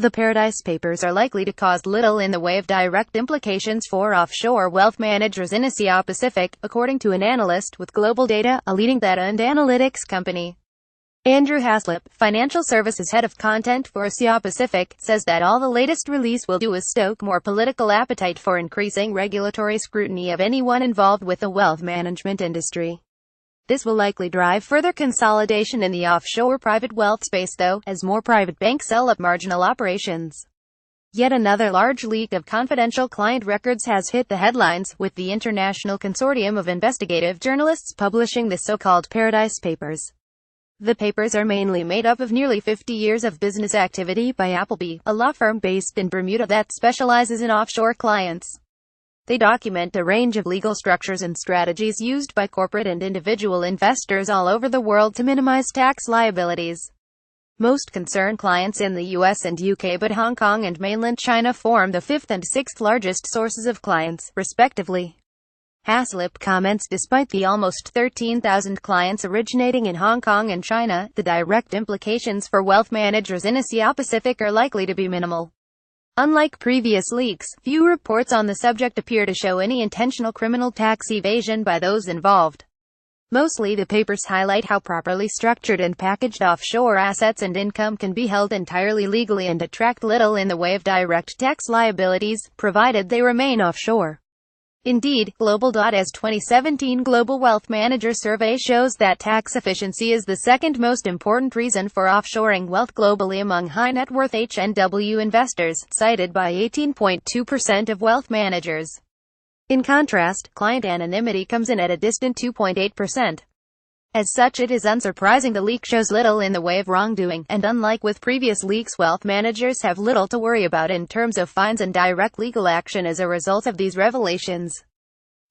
The Paradise Papers are likely to cause little in the way of direct implications for offshore wealth managers in Asia-Pacific, according to an analyst with GlobalData, a leading data and analytics company. Andrew Haslip, financial services head of content for Asia-Pacific, says that all the latest release will do is stoke more political appetite for increasing regulatory scrutiny of anyone involved with the wealth management industry. This will likely drive further consolidation in the offshore private wealth space though, as more private banks sell up marginal operations. Yet another large leak of confidential client records has hit the headlines, with the International Consortium of Investigative Journalists publishing the so-called Paradise Papers. The papers are mainly made up of nearly 50 years of business activity by Appleby, a law firm based in Bermuda that specializes in offshore clients. They document a range of legal structures and strategies used by corporate and individual investors all over the world to minimize tax liabilities. Most concern clients in the US and UK, but Hong Kong and mainland China form the fifth and sixth largest sources of clients, respectively. Haslip comments despite the almost 13,000 clients originating in Hong Kong and China, the direct implications for wealth managers in Asia-Pacific are likely to be minimal. Unlike previous leaks, few reports on the subject appear to show any intentional criminal tax evasion by those involved. Mostly the papers highlight how properly structured and packaged offshore assets and income can be held entirely legally and attract little in the way of direct tax liabilities, provided they remain offshore. Indeed, GlobalData's 2017 Global Wealth Manager Survey shows that tax efficiency is the second most important reason for offshoring wealth globally among high-net-worth HNW investors, cited by 18.2% of wealth managers. In contrast, client anonymity comes in at a distant 2.8%. As such, it is unsurprising the leak shows little in the way of wrongdoing, and unlike with previous leaks, wealth managers have little to worry about in terms of fines and direct legal action as a result of these revelations.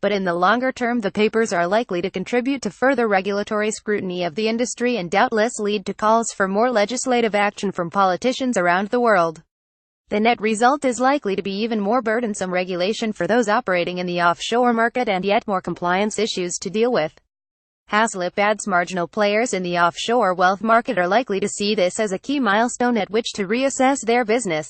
But in the longer term, the papers are likely to contribute to further regulatory scrutiny of the industry and doubtless lead to calls for more legislative action from politicians around the world. The net result is likely to be even more burdensome regulation for those operating in the offshore market and yet more compliance issues to deal with. Haslip adds marginal players in the offshore wealth market are likely to see this as a key milestone at which to reassess their business.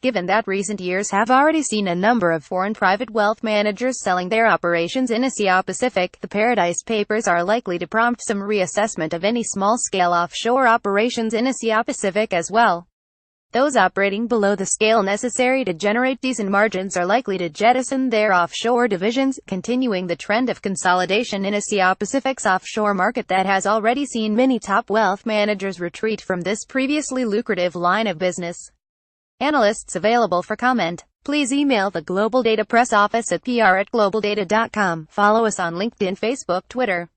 Given that recent years have already seen a number of foreign private wealth managers selling their operations in Asia-Pacific, the Paradise Papers are likely to prompt some reassessment of any small-scale offshore operations in Asia-Pacific as well. Those operating below the scale necessary to generate decent margins are likely to jettison their offshore divisions, continuing the trend of consolidation in Asia-Pacific's offshore market that has already seen many top wealth managers retreat from this previously lucrative line of business. Analysts available for comment. Please email the GlobalData press office at pr@globaldata.com. Follow us on LinkedIn, Facebook, Twitter.